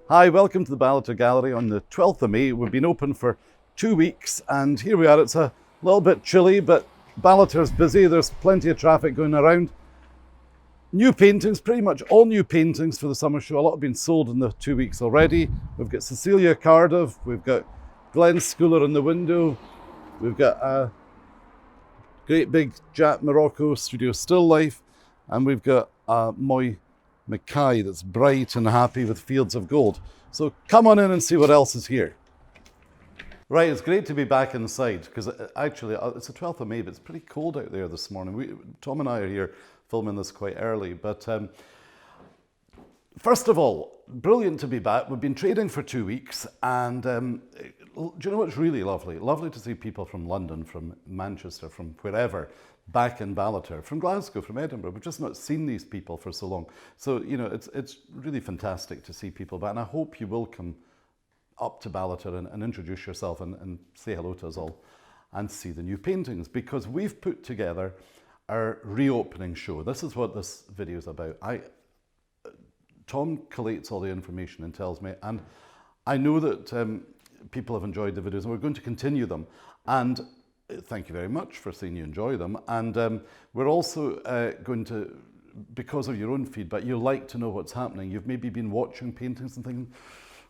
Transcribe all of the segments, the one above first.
Hi, welcome to the Ballater Gallery on the 12th of May. We've been open for 2 weeks and here we are. It's a little bit chilly, but Ballater's busy. There's plenty of traffic going around. New paintings, pretty much all new paintings for the summer show. A lot have been sold in the 2 weeks already. We've got Cecilia Cardiff, we've got Glen SCOULLER in the window, we've got a great big Jack Morocco studio still life, and we've got a Moy Mackay that's bright and happy with fields of gold. So come on in and see what else is here. Right, it's great to be back inside because actually it's the 12th of May, but it's pretty cold out there this morning. Tom and I are here filming this quite early, but first of all, brilliant to be back. We've been trading for 2 weeks, and do you know what's really lovely? Lovely to see people from London, from Manchester, from wherever, back in Ballater, from Glasgow, from Edinburgh. We've just not seen these people for so long. So, you know, it's really fantastic to see people back, and I hope you will come up to Ballater and introduce yourself and say hello to us all and see the new paintings, because we've put together our reopening show. This is what this video is about. Tom collates all the information and tells me, and I know that people have enjoyed the videos and we're going to continue them. And thank you very much for saying you enjoy them. And we're also going to, because of your own feedback, you like to know what's happening. You've maybe been watching paintings and thinking,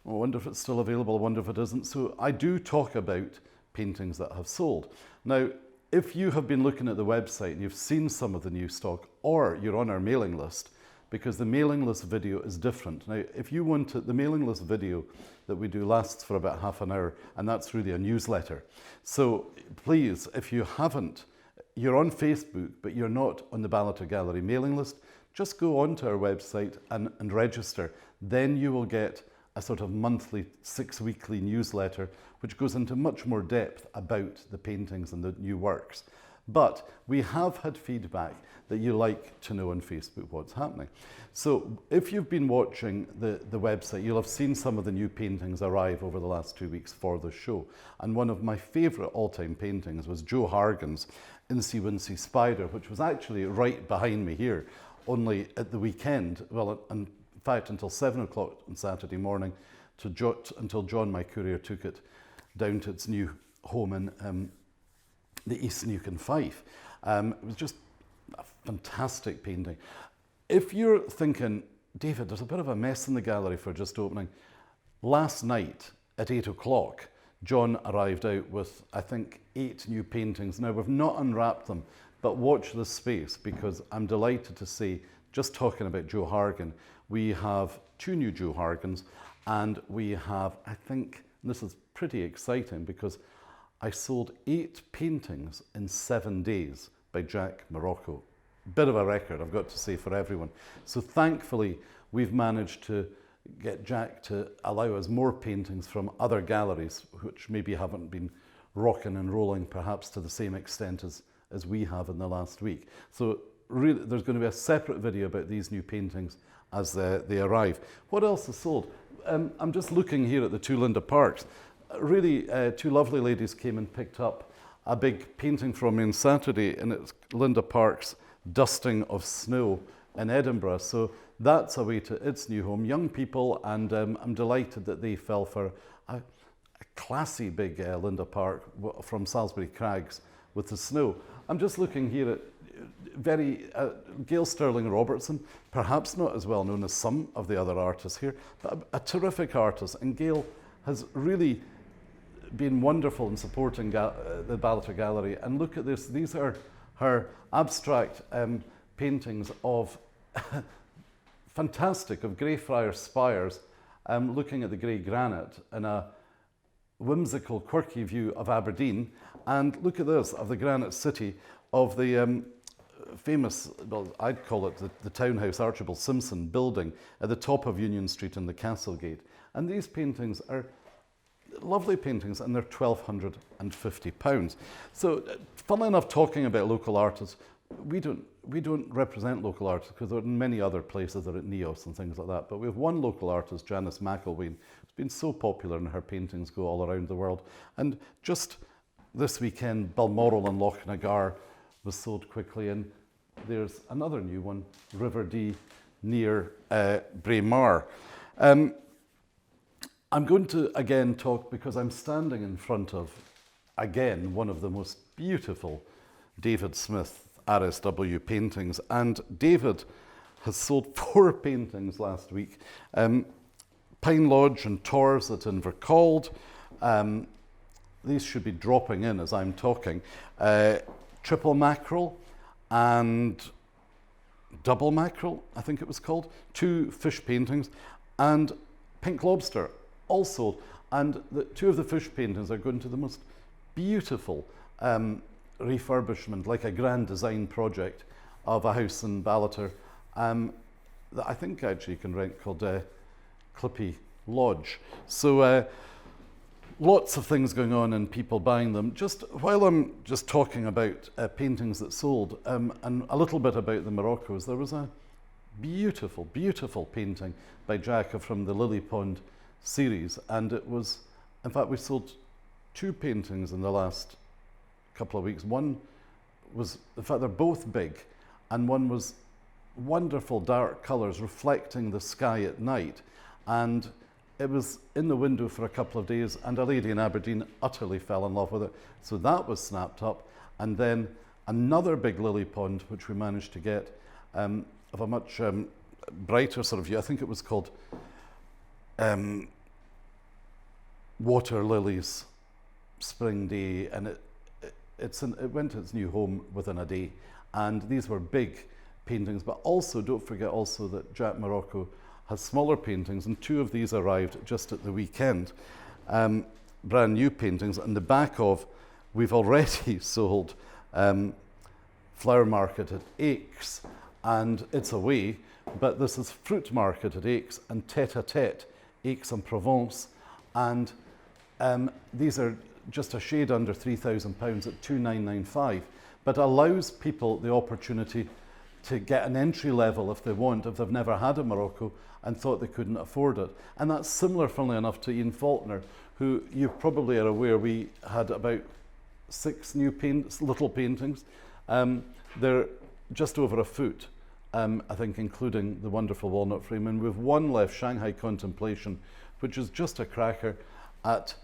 oh, I wonder if it's still available, I wonder if it isn't. So I do talk about paintings that have sold. Now, if you have been looking at the website and you've seen some of the new stock, or you're on our mailing list, because the mailing list video is different. Now, if you want to, the mailing list video that we do lasts for about half an hour, and that's really a newsletter. So please, if you haven't, you're on Facebook, but you're not on the Ballater Gallery mailing list, just go onto our website and register. Then you will get a sort of monthly 6-weekly newsletter, which goes into much more depth about the paintings and the new works. But we have had feedback that you like to know on Facebook what's happening. So if you've been watching the website, you'll have seen some of the new paintings arrive over the last 2 weeks for the show. And one of my favourite all-time paintings was Joe Hargan's INCY WINCY Spider, which was actually right behind me here, only at the weekend, well, in fact, until 7 o'clock on Saturday morning, until John, my courier, took it down to its new home in the East Neuk in Fife. It was just a fantastic painting. If you're thinking, David, there's a bit of a mess in the gallery for just opening, last night at 8 o'clock, John arrived out with, I think, 8 new paintings. Now, we've not unwrapped them, but watch this space, because I'm delighted to say, just talking about Joe Hargan, we have 2 new Joe Hargans, and we have, I think, this is pretty exciting because I sold 8 paintings in 7 days by Jack Morocco. Bit of a record, I've got to say, for everyone. So thankfully, we've managed to get Jack to allow us more paintings from other galleries, which maybe haven't been rocking and rolling perhaps to the same extent as we have in the last week. So really, there's going to be a separate video about these new paintings as they arrive. What else is sold? I'm just looking here at the 2 Linda Parks. Really, 2 lovely ladies came and picked up a big painting from me on Saturday, and it's Linda Park's Dusting of Snow in Edinburgh. So that's away to its new home. Young people, and I'm delighted that they fell for a classy big Linda Park from Salisbury Crags with the snow. I'm just looking here at very Gail Sterling Robertson, perhaps not as well known as some of the other artists here, but a terrific artist, and Gail has really been wonderful in supporting the Ballater Gallery. And look at this, these are her abstract paintings of fantastic, of Greyfriars spires, looking at the grey granite in a whimsical, quirky view of Aberdeen. And look at this, of the Granite City, of the famous, well, I'd call it the townhouse Archibald Simpson building at the top of Union Street in the Castlegate. And these paintings are lovely paintings, and they're £1,250. So, funnily enough, talking about local artists, we don't represent local artists because there are many other places. They're at Neos and things like that. But we have one local artist, Janice McElwain, who's been so popular, and her paintings go all around the world. And just this weekend, Balmoral and Lochnagar was sold quickly, and there's another new one, River Dee, near Braemar. I'm going to again talk because I'm standing in front of, again, one of the most beautiful David Smith RSW paintings. And David has sold 4 paintings last week. Pine Lodge and Tors at INVERCAULD. These should be dropping in as I'm talking. Triple Mackerel and Double Mackerel, I think it was called. 2 fish paintings and Pink Lobster also. And 2 of the fish paintings are going to the most beautiful refurbishment, like a grand design project of a house in Ballater that I think actually you can rent, called Clippy Lodge. So lots of things going on and people buying them. Just while I'm just talking about paintings that sold and a little bit about the Moroccos, there was a beautiful, beautiful painting by Jacka from the Lily Pond series, and it was, in fact, we sold 2 paintings in the last couple of weeks. One was, in fact, they're both big, and one was wonderful dark colours reflecting the sky at night, and it was in the window for a couple of days, and a lady in Aberdeen utterly fell in love with it, so that was snapped up. And then another big lily pond which we managed to get of a much brighter sort of view. I think it was called Water Lilies Spring Day, and it went to its new home within a day. And these were big paintings, but also don't forget also that Jack Morocco has smaller paintings, and 2 of these arrived just at the weekend. Brand new paintings. And the back of, we've already sold Flower Market at Aix, and it's away, but this is Fruit Market at Aix and Tête à Tête, Aix-en-Provence, and these are just a shade under £3,000 at 2,995, but allows people the opportunity to get an entry level if they want, if they've never had a Morocco and thought they couldn't afford it. And that's similar, funnily enough, to Ian Faulkner, who you probably are aware we had about 6 new little paintings. They're just over a foot, I think, including the wonderful walnut frame. And we've 1 left, Shanghai Contemplation, which is just a cracker at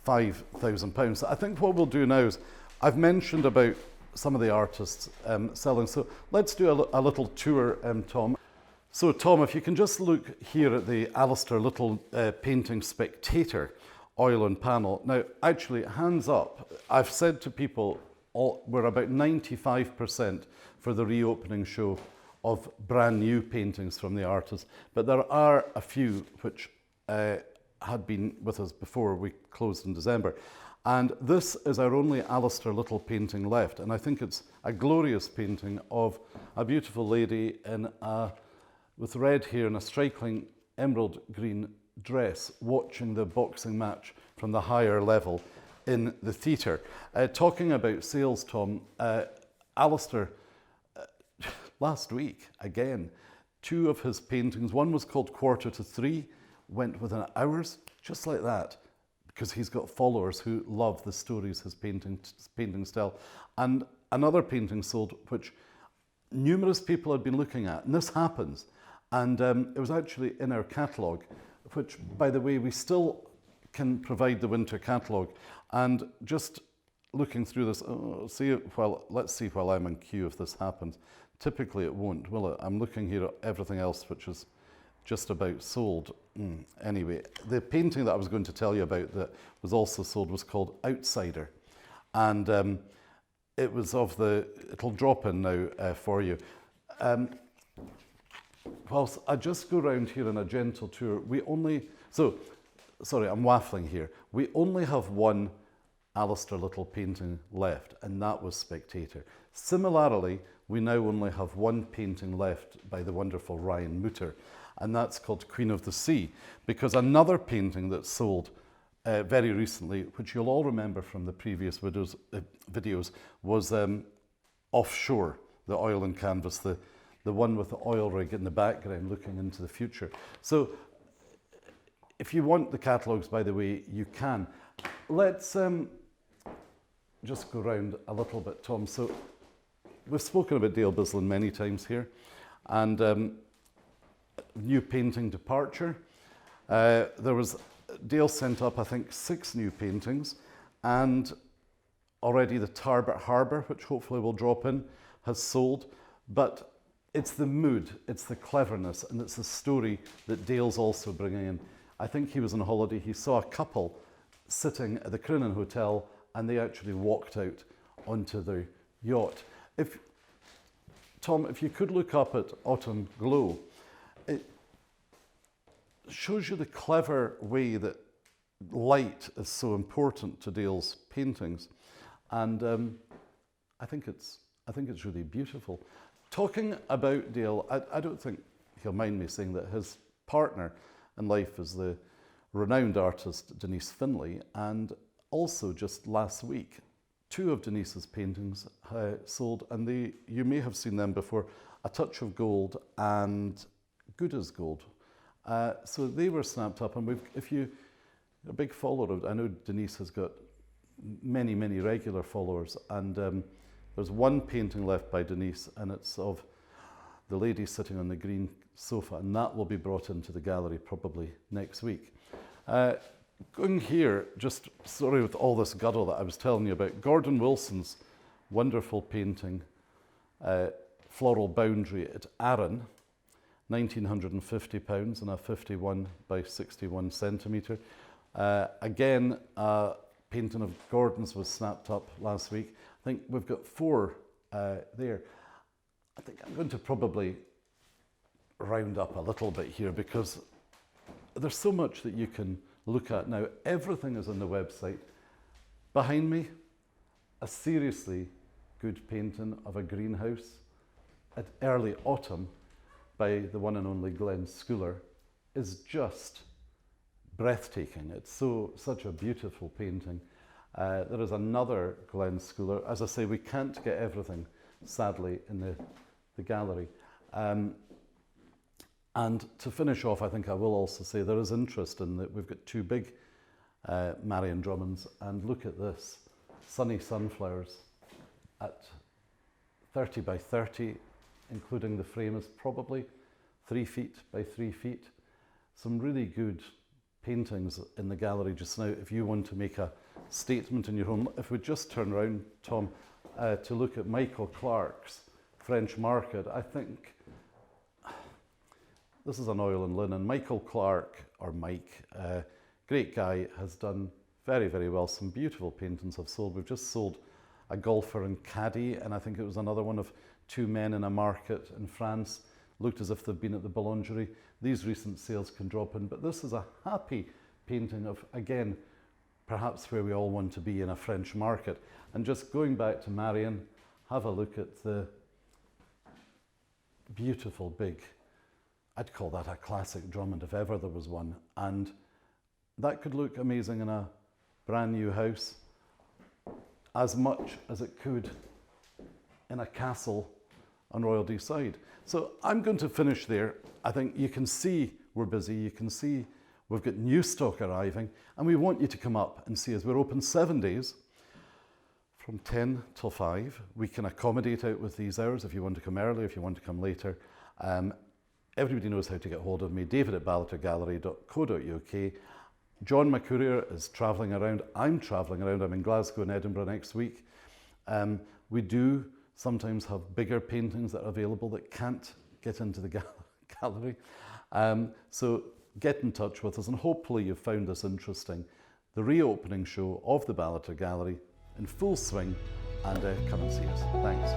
£5,000. So I think what we'll do now is, I've mentioned about some of the artists selling. So let's do a little tour, Tom. So Tom, if you can just look here at the ALISTAIR little painting Spectator oil and panel. Now, actually, hands up, I've said to people, we're about 95% for the reopening show of brand new paintings from the artists, but there are a few which had been with us before we closed in December. And this is our only ALISTAIR little painting left. And I think it's a glorious painting of a beautiful lady with red hair and a striking emerald green dress, watching the boxing match from the higher level in the theatre. Talking about sales, Tom, ALISTAIR, last week, again, 2 of his paintings, one was called Quarter to 3, went within hours, just like that, because he's got followers who love the stories his paintings tell. And another painting sold, which numerous people had been looking at, and this happens. And it was actually in our catalogue, which, by the way, we still can provide the winter catalogue. And just looking through this, let's see while I'm in queue if this happens. Typically it won't, will it? I'm looking here at everything else which is just about sold. Anyway, the painting that I was going to tell you about that was also sold was called Outsider. And it was it'll drop in now for you. Whilst I just go around here on a gentle tour, sorry, I'm waffling here. We only have 1 ALISTAIR little painting left, and that was Spectator. Similarly, we now only have 1 painting left by the wonderful Ryan Mutter, and that's called Queen of the Sea, because another painting that sold very recently, which you'll all remember from the previous videos was Offshore, the oil and canvas, the one with the oil rig in the background looking into the future. So if you want the catalogues, by the way, you can. Let's just go around a little bit, Tom. So we've spoken about Dale Bislin many times here, and new painting Departure. There was Dale sent up, I think, 6 new paintings, and already the Tarbert Harbour, which hopefully will drop in, has sold. But it's the mood, it's the cleverness, and it's the story that Dale's also bringing in. I think he was on holiday, he saw a couple sitting at the Crinan Hotel, and they actually walked out onto the yacht. Tom, if you could look up at Autumn Glow, it shows you the clever way that light is so important to Dale's paintings, and I think it's really beautiful. Talking about Dale, I don't think he'll mind me saying that his partner in life is the renowned artist Denise Finlay, and also just last week 2 of Denise's paintings sold, and you may have seen them before, A Touch of Gold and Good as Gold. So they were snapped up, and if you're a big follower, I know Denise has got many, many regular followers, and there's one painting left by Denise, and it's of the lady sitting on the green sofa, and that will be brought into the gallery probably next week. Going here, just sorry with all this guddle that I was telling you about, Gordon Wilson's wonderful painting, Floral Boundary at ARRAN, £1,950 and a 51 by 61 centimetre. Again, a painting of Gordon's was snapped up last week. I think we've got 4 there. I think I'm going to probably round up a little bit here because there's so much that you can look at now. Everything is on the website. Behind me, a seriously good painting of a greenhouse at early autumn by the one and only Glen SCOULLER is just breathtaking. It's such a beautiful painting. There is another Glen SCOULLER. As I say, we can't get everything, sadly, in the gallery. And to finish off, I think I will also say there is interest in that we've got 2 big Marion Drummonds, and look at this, Sunny Sunflowers at 30 by 30, including the frame is probably 3 feet by 3 feet. Some really good paintings in the gallery just now if you want to make a statement in your home. If we just turn around, Tom, to look at Michael Clark's French Market, I think this is an oil and linen. Michael Clark, or Mike, great guy, has done very, very well. Some beautiful paintings have sold. We've just sold a golfer in CADDIE, and I think it was another one of 2 men in a market in France. Looked as if they've been at the Boulangerie. These recent sales can drop in, but this is a happy painting of, again, perhaps where we all want to be in a French market. And just going back to Marion, have a look at the beautiful big, I'd call that a classic Drummond if ever there was one. And that could look amazing in a brand new house as much as it could in a castle on Royal Deeside. So I'm going to finish there. I think you can see we're busy. You can see we've got new stock arriving, and we want you to come up and see us. We're open 7 days from 10 till 5. We can accommodate out with these hours if you want to come early, if you want to come later. Everybody knows how to get hold of me, david@ballatergallery.co.uk. John, my courier, is travelling around. I'm travelling around. I'm in Glasgow and Edinburgh next week. We do sometimes have bigger paintings that are available that can't get into the gallery. So get in touch with us, and hopefully you've found this interesting. The reopening show of the Ballater Gallery in full swing, and come and see us. Thanks.